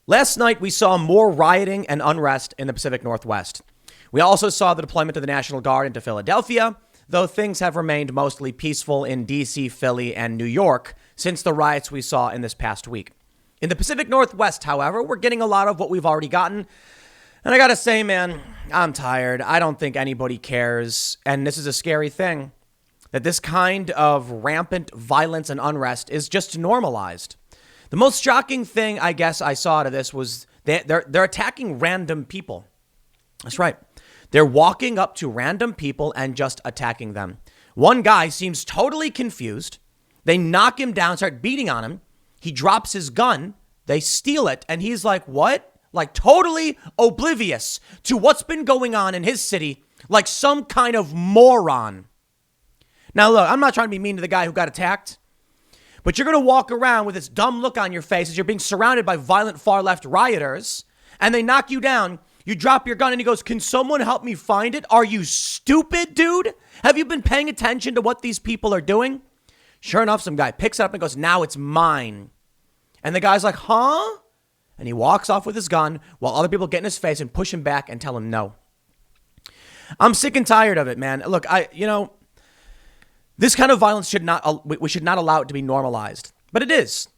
Last night, we saw more rioting and unrest in the Pacific Northwest. We also saw the deployment of the National Guard into Philadelphia, though things have remained mostly peaceful in D.C., Philly, and New York since the riots we saw in this past week. In the Pacific Northwest, however, we're getting a lot of what we've already gotten. And I gotta say, man, I'm tired. I don't think anybody cares. And this is a scary thing, that this kind of rampant violence and unrest is just normalized. The most shocking thing, I guess, I saw out of this was they're attacking random people. That's right. They're walking up to random people and just attacking them. One guy seems totally confused. They knock him down, start beating on him. He drops his gun. They steal it. And he's like, what? Like totally oblivious to what's been going on in his city, like some kind of moron. Now, look, I'm not trying to be mean to the guy who got attacked. But you're going to walk around with this dumb look on your face as you're being surrounded by violent far-left rioters, and they knock you down. You drop your gun, and he goes, can someone help me find it? Are you stupid, dude? Have you been paying attention to what these people are doing? Sure enough, some guy picks it up and goes, now it's mine. And the guy's like, huh? And he walks off with his gun while other people get in his face and push him back and tell him no. I'm sick and tired of it, man. Look, this kind of violence we should not allow it to be normalized. But it is.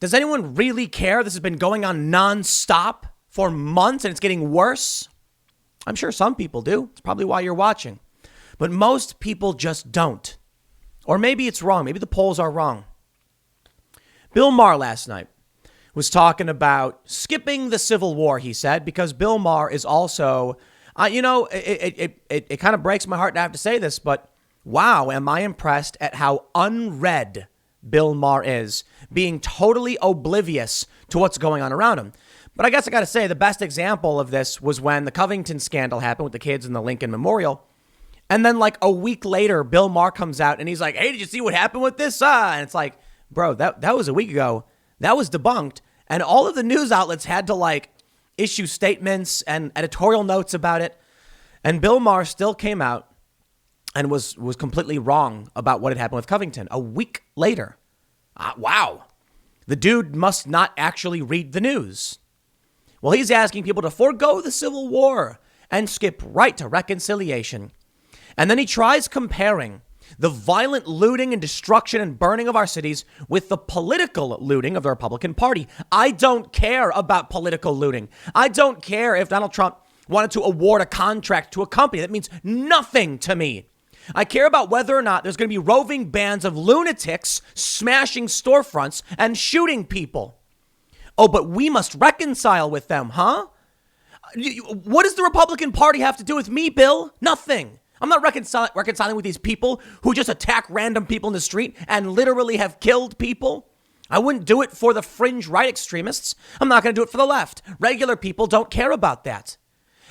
Does anyone really care? This has been going on nonstop for months and it's getting worse. I'm sure some people do. It's probably why you're watching. But most people just don't. Or maybe it's wrong. Maybe the polls are wrong. Bill Maher last night was talking about skipping the Civil War, he said, because Bill Maher is also, it kind of breaks my heart to have to say this, but wow, am I impressed at how unread Bill Maher is, being totally oblivious to what's going on around him. But I guess I got to say the best example of this was when the Covington scandal happened with the kids in the Lincoln Memorial. And then like a week later, Bill Maher comes out and he's like, hey, did you see what happened with this? And it's like, bro, that was a week ago. That was debunked. And all of the news outlets had to like issue statements and editorial notes about it. And Bill Maher still came out and was completely wrong about what had happened with Covington a week later. Wow. The dude must not actually read the news. Well, he's asking people to forego the Civil War and skip right to reconciliation. And then he tries comparing the violent looting and destruction and burning of our cities with the political looting of the Republican Party. I don't care about political looting. I don't care if Donald Trump wanted to award a contract to a company. That means nothing to me. I care about whether or not there's going to be roving bands of lunatics smashing storefronts and shooting people. Oh, but we must reconcile with them, huh? What does the Republican Party have to do with me, Bill? Nothing. I'm not reconciling with these people who just attack random people in the street and literally have killed people. I wouldn't do it for the fringe right extremists. I'm not going to do it for the left. Regular people don't care about that.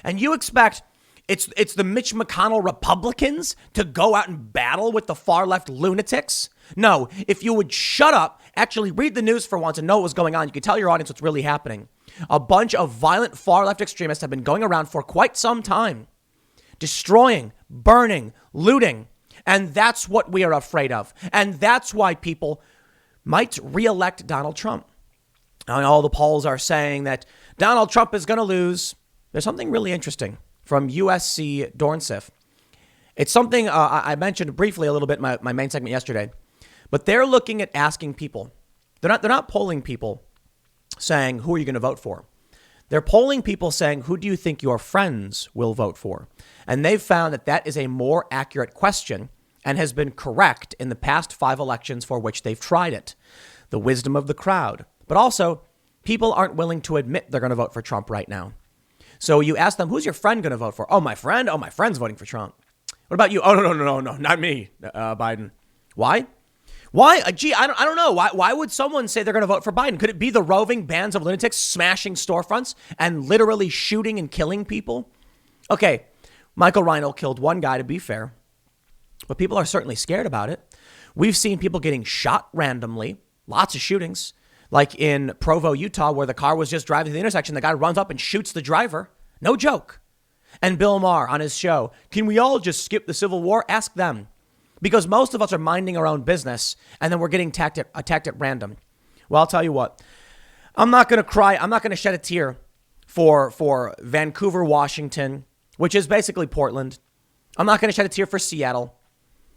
And you expect it's the Mitch McConnell Republicans to go out and battle with the far left lunatics? No, if you would shut up, actually read the news for once and know what was going on, you could tell your audience what's really happening. A bunch of violent far left extremists have been going around for quite some time, destroying, burning, looting. And that's what we are afraid of. And that's why people might reelect Donald Trump. And all the polls are saying that Donald Trump is going to lose. There's something really interesting from USC Dornsif. It's something I mentioned briefly a little bit in my main segment yesterday, but they're looking at asking people. They're not polling people saying, who are you going to vote for? They're polling people saying, who do you think your friends will vote for? And they've found that is a more accurate question and has been correct in the past 5 elections for which they've tried it. The wisdom of the crowd. But also, people aren't willing to admit they're going to vote for Trump right now. So you ask them, who's your friend going to vote for? Oh, my friend? Oh, my friend's voting for Trump. What about you? Oh, no, not me, Biden. Why? Why? Gee, I don't know. Why would someone say they're going to vote for Biden? Could it be the roving bands of lunatics smashing storefronts and literally shooting and killing people? Okay, Michael Reinl killed one guy, to be fair, but people are certainly scared about it. We've seen people getting shot randomly, lots of shootings, like in Provo, Utah, where the car was just driving to the intersection. The guy runs up and shoots the driver. No joke. And Bill Maher on his show, can we all just skip the Civil War? Ask them. Because most of us are minding our own business and then we're getting attacked at random. Well, I'll tell you what. I'm not going to cry. I'm not going to shed a tear for Vancouver, Washington, which is basically Portland. I'm not going to shed a tear for Seattle.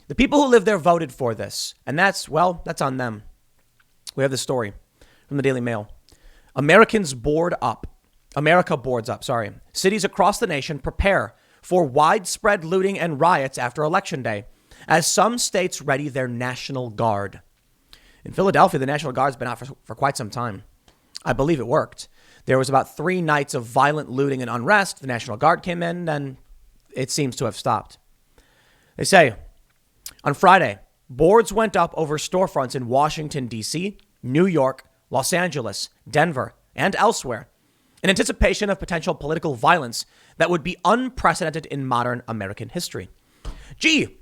The people who live there voted for this. And that's on them. We have this story from the Daily Mail. America boards up. Cities across the nation prepare for widespread looting and riots after Election Day as some states ready their National Guard. In Philadelphia, the National Guard's been out for quite some time. I believe it worked. There was about 3 nights of violent looting and unrest. The National Guard came in, and it seems to have stopped. They say, on Friday, boards went up over storefronts in Washington, D.C., New York, Los Angeles, Denver, and elsewhere in anticipation of potential political violence that would be unprecedented in modern American history. Gee,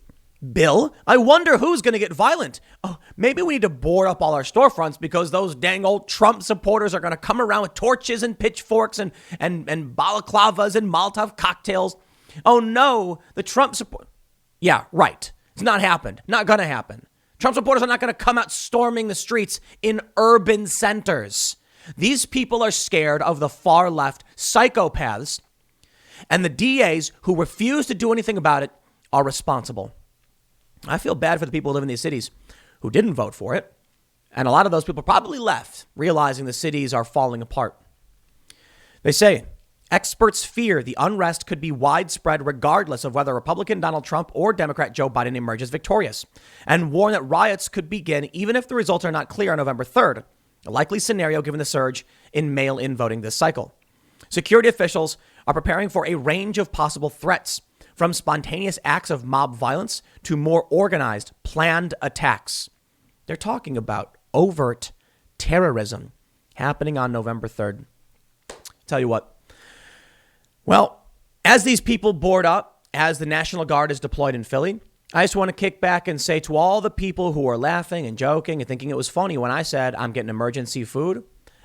Bill, I wonder who's going to get violent. Oh, maybe we need to board up all our storefronts because those dang old Trump supporters are going to come around with torches and pitchforks and balaclavas and Molotov cocktails. Oh no, the Trump support. Yeah, right. It's not happened. Not going to happen. Trump supporters are not going to come out storming the streets in urban centers. These people are scared of the far left psychopaths, and the DAs who refuse to do anything about it are responsible. I feel bad for the people who live in these cities who didn't vote for it. And a lot of those people probably left, realizing the cities are falling apart. They say experts fear the unrest could be widespread regardless of whether Republican Donald Trump or Democrat Joe Biden emerges victorious, and warn that riots could begin even if the results are not clear on November 3rd, a likely scenario given the surge in mail-in voting this cycle. Security officials are preparing for a range of possible threats, from spontaneous acts of mob violence to more organized, planned attacks. They're talking about overt terrorism happening on November 3rd. Tell you what. Well, as these people board up, as the National Guard is deployed in Philly, I just want to kick back and say to all the people who are laughing and joking and thinking it was funny when I said I'm getting emergency food,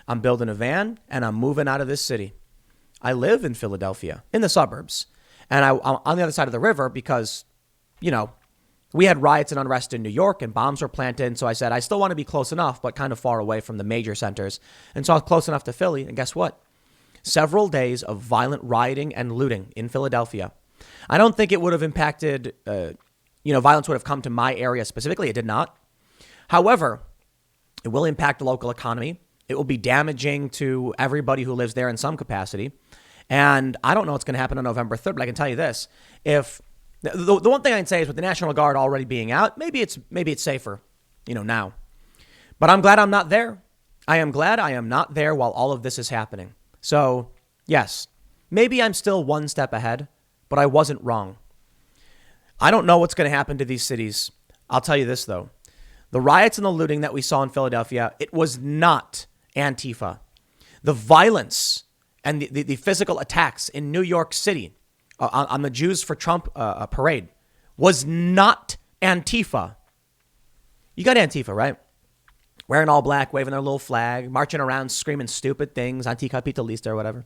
I'm building a van, and I'm moving out of this city. I live in Philadelphia, in the suburbs. And I'm on the other side of the river because, we had riots and unrest in New York and bombs were planted. So I said, I still want to be close enough, but kind of far away from the major centers. And so I was close enough to Philly. And guess what? Several days of violent rioting and looting in Philadelphia. I don't think it would have impacted, violence would have come to my area specifically. It did not. However, it will impact the local economy. It will be damaging to everybody who lives there in some capacity. And I don't know what's going to happen on November 3rd, but I can tell you this. If the one thing I can say is with the National Guard already being out, maybe it's safer, now. But I'm glad I'm not there. I am glad I am not there while all of this is happening. So, yes, maybe I'm still one step ahead, but I wasn't wrong. I don't know what's going to happen to these cities. I'll tell you this, though. The riots and the looting that we saw in Philadelphia, it was not Antifa. The violence and the physical attacks in New York City on the Jews for Trump parade was not Antifa. You got Antifa, right? Wearing all black, waving their little flag, marching around, screaming stupid things, anticapitalista or whatever.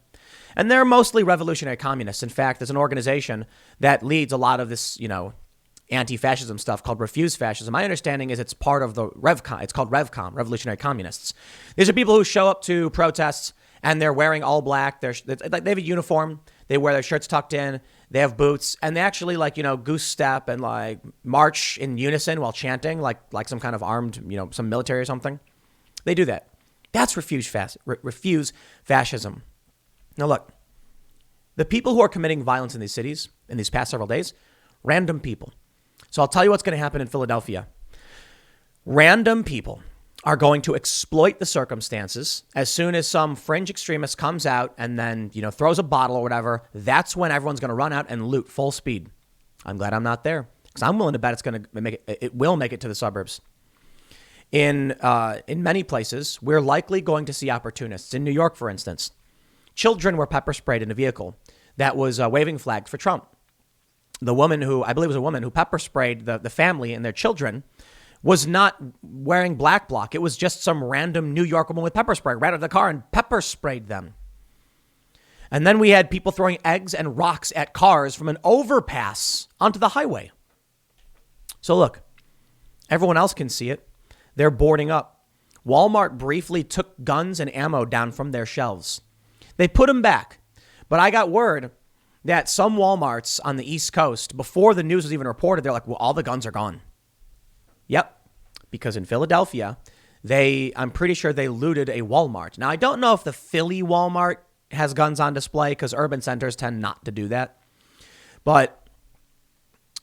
And they're mostly revolutionary communists. In fact, there's an organization that leads a lot of this, anti-fascism stuff called Refuse Fascism. My understanding is it's part of the RevCom. It's called RevCom, Revolutionary Communists. These are people who show up to protests and they're wearing all black. They have a uniform. They wear their shirts tucked in. They have boots, and they actually goose step and march in unison while chanting like some kind of armed, some military or something. They do that. That's refuse fascism. Now look, the people who are committing violence in these cities in these past several days, random people. So I'll tell you what's going to happen in Philadelphia. Random people are going to exploit the circumstances. As soon as some fringe extremist comes out and then, throws a bottle or whatever, that's when everyone's going to run out and loot full speed. I'm glad I'm not there because I'm willing to bet it will make it to the suburbs. In many places, we're likely going to see opportunists. In New York, for instance, children were pepper sprayed in a vehicle that was waving flags for Trump. The woman who, I believe was a woman who pepper sprayed the family and their children was not wearing black bloc. It was just some random New York woman with pepper spray right out of the car and pepper sprayed them. And then we had people throwing eggs and rocks at cars from an overpass onto the highway. So look, everyone else can see it. They're boarding up. Walmart briefly took guns and ammo down from their shelves. They put them back. But I got word that some Walmarts on the East Coast, before the news was even reported, they're like, well, all the guns are gone. Yep. Because in Philadelphia, I'm pretty sure they looted a Walmart. Now, I don't know if the Philly Walmart has guns on display because urban centers tend not to do that. But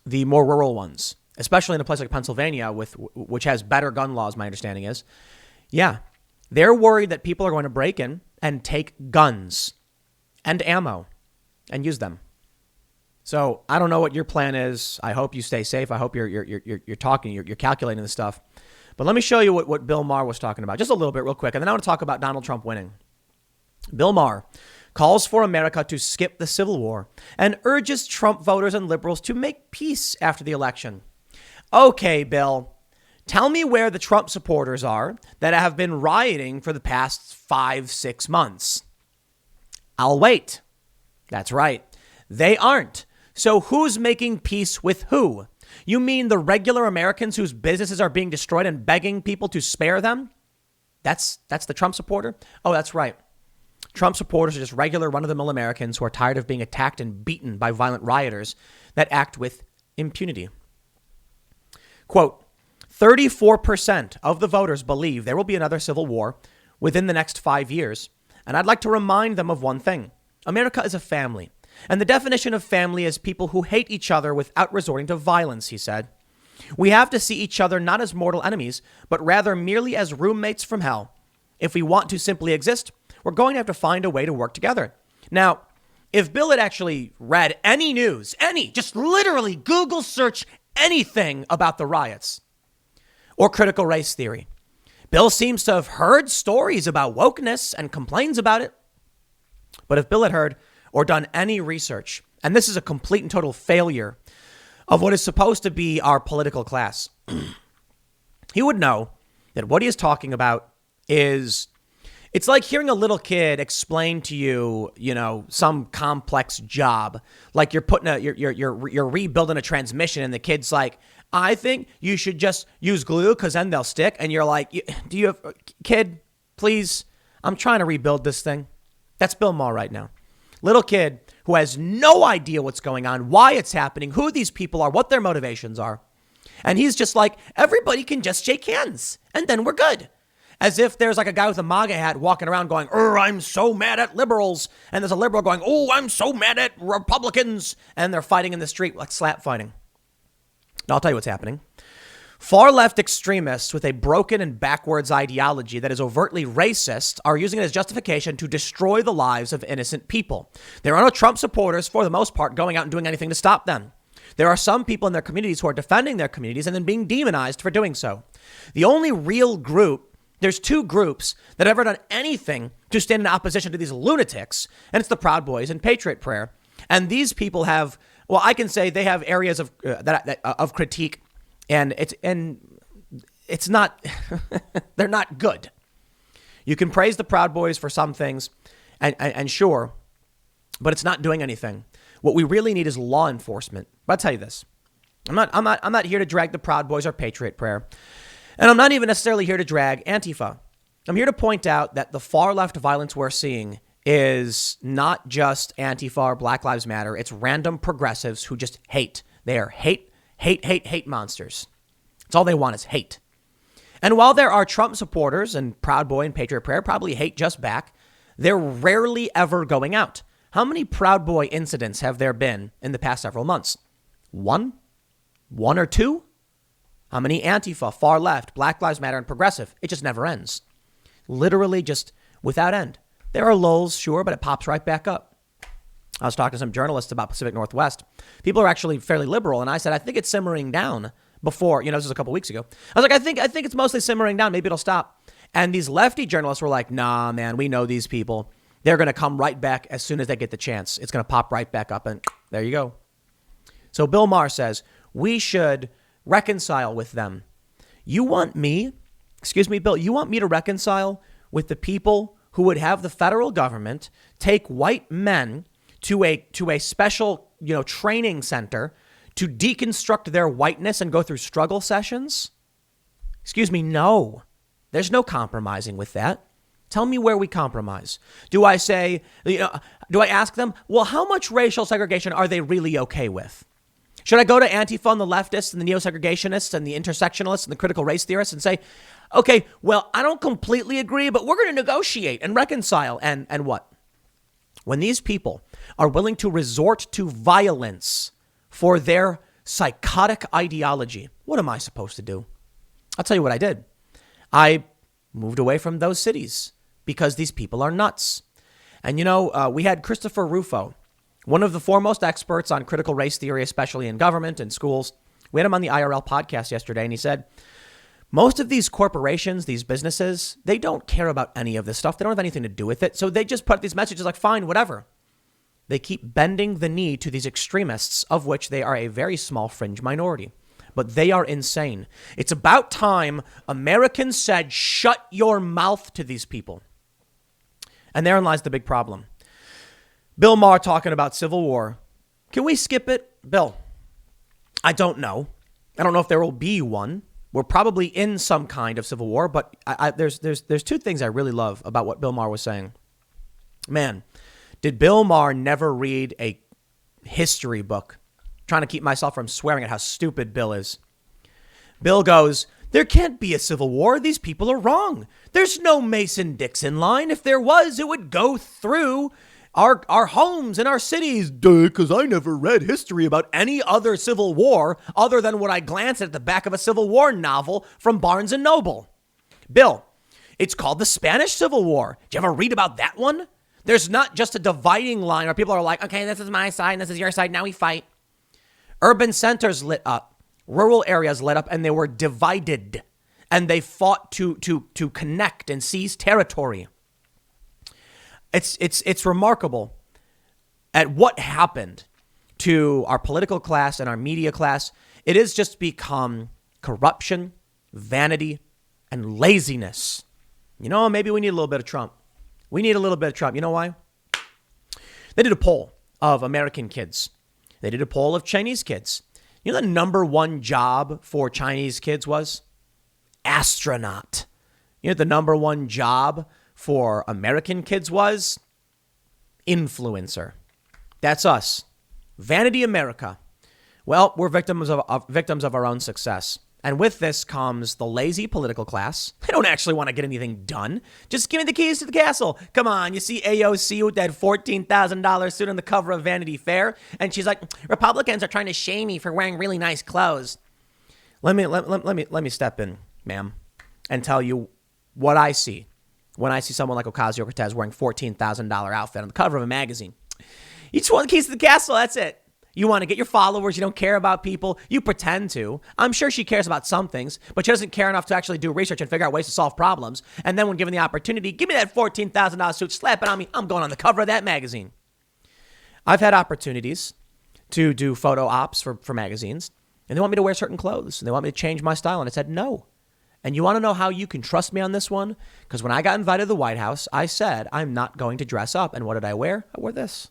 the more rural ones, especially in a place like Pennsylvania, which has better gun laws, my understanding is, yeah, they're worried that people are going to break in and take guns and ammo and use them. So I don't know what your plan is. I hope you stay safe. I hope you're talking, you're calculating this stuff. But let me show you what Bill Maher was talking about, just a little bit real quick. And then I want to talk about Donald Trump winning. Bill Maher calls for America to skip the Civil War and urges Trump voters and liberals to make peace after the election. Okay, Bill, tell me where the Trump supporters are that have been rioting for the past 5-6 months. I'll wait. That's right. They aren't. So who's making peace with who? You mean the regular Americans whose businesses are being destroyed and begging people to spare them? That's the Trump supporter? Oh, that's right. Trump supporters are just regular run-of-the-mill Americans who are tired of being attacked and beaten by violent rioters that act with impunity. Quote, 34% of the voters believe there will be another civil war within the next 5 years. And I'd like to remind them of one thing. America is a family. And the definition of family is people who hate each other without resorting to violence, he said. We have to see each other not as mortal enemies, but rather merely as roommates from hell. If we want to simply exist, we're going to have to find a way to work together. Now, if Bill had actually read any news, just literally Google search anything about the riots or critical race theory, Bill seems to have heard stories about wokeness and complains about it. But if Bill had heard or done any research, and this is a complete and total failure of what is supposed to be our political class, he would know that what he is talking about is, it's like hearing a little kid explain to you, some complex job, like you're you're rebuilding a transmission, and the kid's like, I think you should just use glue because then they'll stick. And you're like, kid, please, I'm trying to rebuild this thing. That's Bill Maher right now. Little kid who has no idea what's going on, why it's happening, who these people are, what their motivations are. And he's just like, everybody can just shake hands and then we're good. As if there's like a guy with a MAGA hat walking around going, I'm so mad at liberals. And there's a liberal going, I'm so mad at Republicans. And they're fighting in the street like slap fighting. Now, I'll tell you what's happening. Far left extremists with a broken and backwards ideology that is overtly racist are using it as justification to destroy the lives of innocent people. There are no Trump supporters, for the most part, going out and doing anything to stop them. There are some people in their communities who are defending their communities and then being demonized for doing so. The only real group, there's two groups that have ever done anything to stand in opposition to these lunatics, and it's the Proud Boys and Patriot Prayer. And these people have, I can say they have areas of of critique. And it's not, they're not good. You can praise the Proud Boys for some things and sure, but it's not doing anything. What we really need is law enforcement. But I'll tell you this. I'm not here to drag the Proud Boys or Patriot Prayer. And I'm not even necessarily here to drag Antifa. I'm here to point out that the far left violence we're seeing is not just Antifa or Black Lives Matter. It's random progressives who just hate. They are hate monsters. That's all they want is hate. And while there are Trump supporters and Proud Boy and Patriot Prayer probably hate just back, they're rarely ever going out. How many Proud Boy incidents have there been in the past several months? One or two? How many Antifa, far left, Black Lives Matter, and progressive? It just never ends. Literally just without end. There are lulls, sure, but it pops right back up. I was talking to some journalists about Pacific Northwest. People are actually fairly liberal. And I said, I think it's simmering down before, this was a couple weeks ago. I was like, I think it's mostly simmering down. Maybe it'll stop. And these lefty journalists were like, nah, man, we know these people. They're going to come right back as soon as they get the chance. It's going to pop right back up. And there you go. So Bill Maher says we should reconcile with them. You want me to reconcile with the people who would have the federal government take white men to a special, training center to deconstruct their whiteness and go through struggle sessions? Excuse me, no. There's no compromising with that. Tell me where we compromise. Do I say, do I ask them, well, how much racial segregation are they really okay with? Should I go to Antifa and the leftists and the neo-segregationists and the intersectionalists and the critical race theorists and say, okay, well, I don't completely agree, but we're going to negotiate and reconcile and what? When these people are willing to resort to violence for their psychotic ideology, what am I supposed to do? I'll tell you what I did. I moved away from those cities because these people are nuts. And, we had Christopher Rufo, one of the foremost experts on critical race theory, especially in government and schools. We had him on the IRL podcast yesterday, and he said, most of these corporations, these businesses, they don't care about any of this stuff. They don't have anything to do with it. So they just put these messages like, fine, whatever. They keep bending the knee to these extremists, of which they are a very small fringe minority. But they are insane. It's about time Americans said, shut your mouth to these people. And therein lies the big problem. Bill Maher talking about civil war. Can we skip it? Bill, I don't know. I don't know if there will be one. We're probably in some kind of civil war, but there's two things I really love about what Bill Maher was saying. Man, did Bill Maher never read a history book? Trying to keep myself from swearing at how stupid Bill is. Bill goes, there can't be a civil war. These people are wrong. There's no Mason-Dixon line. If there was, it would go through our homes and our cities. Duh, because I never read history about any other civil war other than what I glanced at the back of a Civil War novel from Barnes & Noble. Bill, it's called the Spanish Civil War. Did you ever read about that one? There's not just a dividing line where people are like, okay, this is my side and this is your side. Now we fight. Urban centers lit up. Rural areas lit up, and they were divided, and they fought to connect and seize territory. It's remarkable at what happened to our political class and our media class. It has just become corruption, vanity, and laziness. Maybe we need a little bit of Trump. We need a little bit of Trump. You know why? They did a poll of American kids. They did a poll of Chinese kids. You know the number one job for Chinese kids was? Astronaut. You know the number one job for American kids was? Influencer. That's us. Vanity America. Well, we're victims of our own success. And with this comes the lazy political class. They don't actually want to get anything done. Just give me the keys to the castle. Come on, you see AOC with that $14,000 suit on the cover of Vanity Fair, and she's like, Republicans are trying to shame me for wearing really nice clothes. Let me step in, ma'am, and tell you what I see when I see someone like Ocasio-Cortez wearing $14,000 outfit on the cover of a magazine. You just want the keys to the castle. That's it. You want to get your followers. You don't care about people. You pretend to. I'm sure she cares about some things, but she doesn't care enough to actually do research and figure out ways to solve problems. And then when given the opportunity, give me that $14,000 suit, slap it on me. I'm going on the cover of that magazine. I've had opportunities to do photo ops for magazines, and they want me to wear certain clothes, and they want me to change my style. And I said, no. And you want to know how you can trust me on this one? Because when I got invited to the White House, I said, I'm not going to dress up. And what did I wear? I wore this.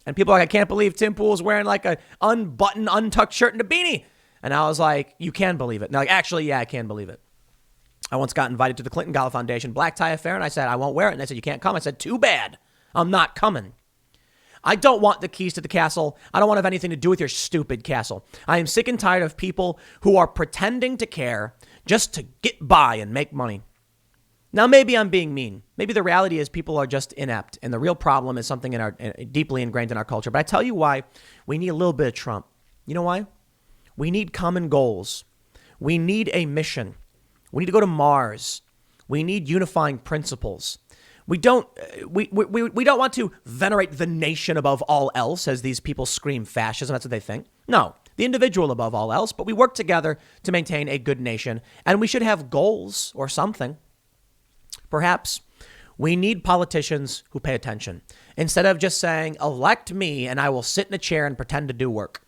And people are like, I can't believe Tim Pool's wearing like a unbuttoned, untucked shirt and a beanie. And I was like, you can believe it. And they're like, actually, yeah, I can believe it. I once got invited to the Clinton Gala Foundation black tie affair, and I said, I won't wear it. And they said, you can't come. I said, too bad. I'm not coming. I don't want the keys to the castle. I don't want to have anything to do with your stupid castle. I am sick and tired of people who are pretending to care just to get by and make money. Now, maybe I'm being mean. Maybe the reality is people are just inept, and the real problem is something deeply ingrained in our culture. But I tell you why we need a little bit of Trump. You know why? We need common goals. We need a mission. We need to go to Mars. We need unifying principles. We don't want to venerate the nation above all else as these people scream fascism. That's what they think. No, the individual above all else. But we work together to maintain a good nation, and we should have goals or something. Perhaps we need politicians who pay attention instead of just saying, elect me and I will sit in a chair and pretend to do work.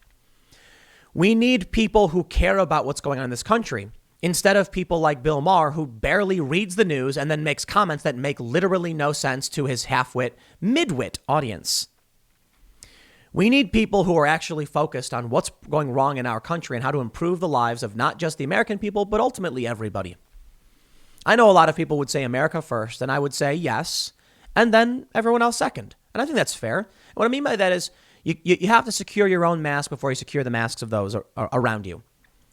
We need people who care about what's going on in this country instead of people like Bill Maher, who barely reads the news and then makes comments that make literally no sense to his half-wit, mid-wit audience. We need people who are actually focused on what's going wrong in our country and how to improve the lives of not just the American people, but ultimately everybody. I know a lot of people would say America first, and I would say yes, and then everyone else second. And I think that's fair. And what I mean by that is you have to secure your own mask before you secure the masks of those around you.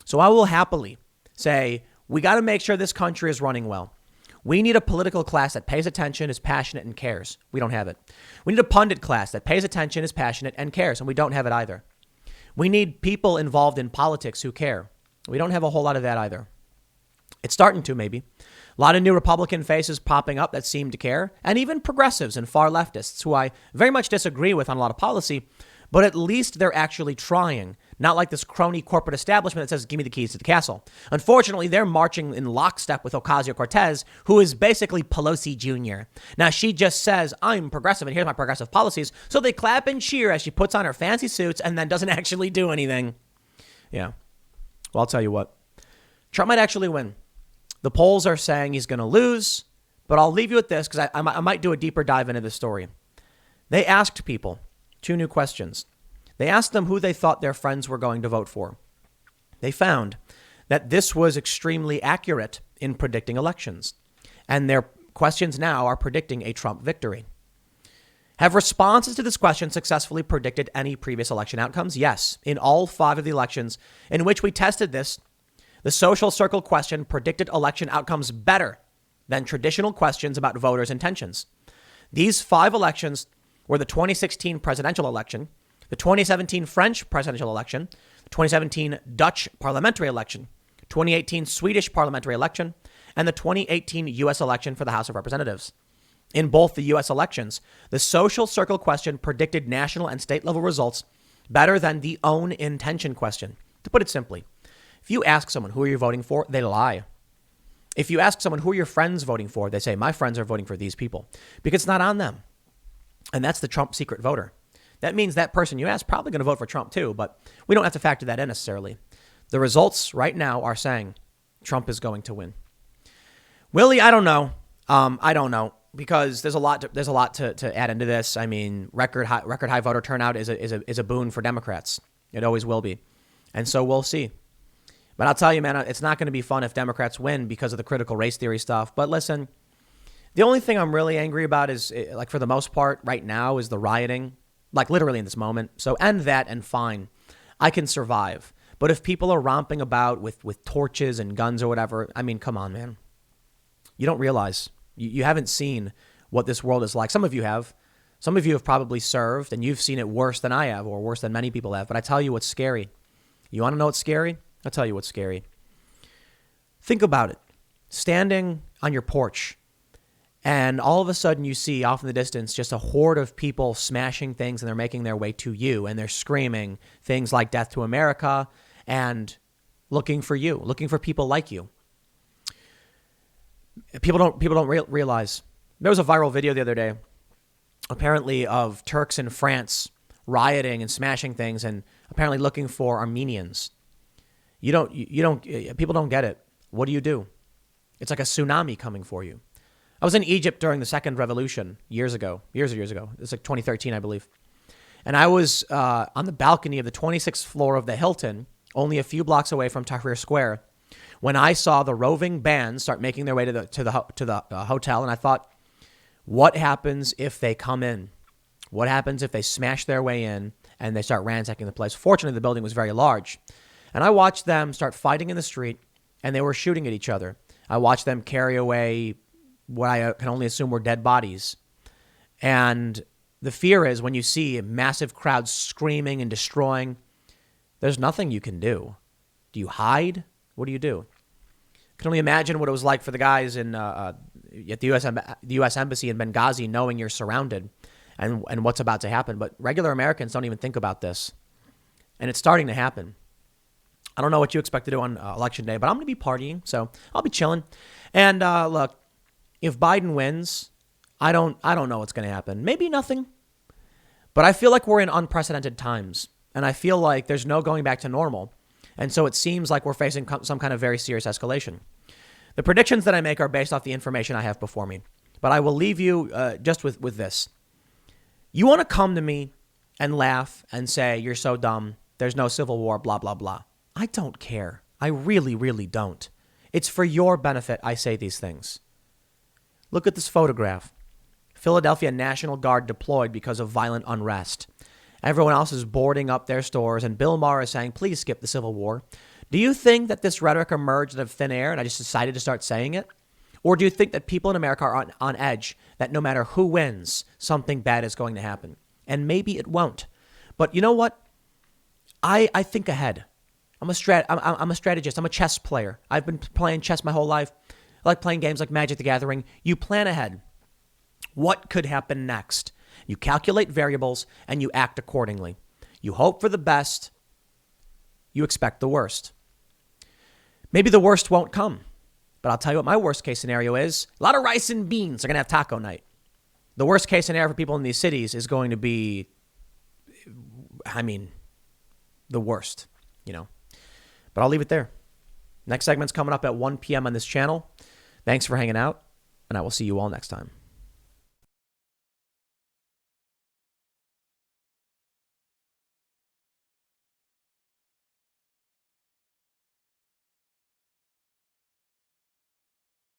So I will happily say we got to make sure this country is running well. We need a political class that pays attention, is passionate, and cares. We don't have it. We need a pundit class that pays attention, is passionate, and cares, and we don't have it either. We need people involved in politics who care. We don't have a whole lot of that either. It's starting to, maybe. A lot of new Republican faces popping up that seem to care, and even progressives and far leftists who I very much disagree with on a lot of policy, but at least they're actually trying, not like this crony corporate establishment that says, give me the keys to the castle. Unfortunately, they're marching in lockstep with Ocasio-Cortez, who is basically Pelosi Jr. Now, she just says, I'm progressive and here's my progressive policies. So they clap and cheer as she puts on her fancy suits and then doesn't actually do anything. Yeah. Well, I'll tell you what. Trump might actually win. The polls are saying he's going to lose, but I'll leave you with this because I might do a deeper dive into this story. They asked people 2 new questions. They asked them who they thought their friends were going to vote for. They found that this was extremely accurate in predicting elections, and their questions now are predicting a Trump victory. Have responses to this question successfully predicted any previous election outcomes? Yes. In all 5 of the elections in which we tested this, the social circle question predicted election outcomes better than traditional questions about voters' intentions. These 5 elections were the 2016 presidential election, the 2017 French presidential election, the 2017 Dutch parliamentary election, 2018 Swedish parliamentary election, and the 2018 U.S. election for the House of Representatives. In both the U.S. elections, the social circle question predicted national and state level results better than the own intention question. To put it simply, if you ask someone, who are you voting for? They lie. If you ask someone, who are your friends voting for? They say, my friends are voting for these people because it's not on them. And that's the Trump secret voter. That means that person you ask probably going to vote for Trump too, but we don't have to factor that in necessarily. The results right now are saying Trump is going to win. Willie, I don't know. I don't know because there's a lot to add into this. I mean, record high voter turnout is a boon for Democrats. It always will be. And so we'll see. But I'll tell you, man, it's not going to be fun if Democrats win because of the critical race theory stuff. But listen, the only thing I'm really angry about is, like, for the most part right now is the rioting, like literally in this moment. So end that and fine. I can survive. But if people are romping about with torches and guns or whatever, I mean, come on, man. You don't realize. You haven't seen what this world is like. Some of you have. Some of you have probably served and you've seen it worse than I have or worse than many people have. But I tell you what's scary. You want to know what's scary? I'll tell you what's scary. Think about it. Standing on your porch, and all of a sudden you see off in the distance just a horde of people smashing things, and they're making their way to you, and they're screaming things like "Death to America" and looking for you, looking for people like you. People don't realize. There was a viral video the other day, apparently, of Turks in France rioting and smashing things, and apparently looking for Armenians. People don't get it. What do? It's like a tsunami coming for you. I was in Egypt during the Second Revolution years ago. It's like 2013, I believe. And I was on the balcony of the 26th floor of the Hilton, only a few blocks away from Tahrir Square, when I saw the roving bands start making their way to the hotel. And I thought, what happens if they come in? What happens if they smash their way in and they start ransacking the place? Fortunately, the building was very large. And I watched them start fighting in the street, and they were shooting at each other. I watched them carry away what I can only assume were dead bodies. And the fear is when you see massive crowds screaming and destroying, there's nothing you can do. Do you hide? What do you do? I can only imagine what it was like for the guys at the U.S. Embassy in Benghazi, knowing you're surrounded and what's about to happen. But regular Americans don't even think about this. And it's starting to happen. I don't know what you expect to do on election day, but I'm going to be partying, so I'll be chilling. And look, if Biden wins, I don't know what's going to happen. Maybe nothing, but I feel like we're in unprecedented times, and I feel like there's no going back to normal. And so it seems like we're facing some kind of very serious escalation. The predictions that I make are based off the information I have before me, but I will leave you just with this. You want to come to me and laugh and say, you're so dumb, there's no civil war, blah, blah, blah. I don't care. I really, really don't. It's for your benefit I say these things. Look at this photograph. Philadelphia National Guard deployed because of violent unrest. Everyone else is boarding up their stores, and Bill Maher is saying, please skip the Civil War. Do you think that this rhetoric emerged out of thin air and I just decided to start saying it? Or do you think that people in America are on edge, that no matter who wins, something bad is going to happen? And maybe it won't. But you know what? I think ahead. I'm a strategist. I'm a chess player. I've been playing chess my whole life. I like playing games like Magic the Gathering. You plan ahead. What could happen next? You calculate variables and you act accordingly. You hope for the best. You expect the worst. Maybe the worst won't come. But I'll tell you what my worst case scenario is. A lot of rice and beans are going to have taco night. The worst case scenario for people in these cities is going to be, the worst, But I'll leave it there. Next segment's coming up at 1 p.m. on this channel. Thanks for hanging out, and I will see you all next time.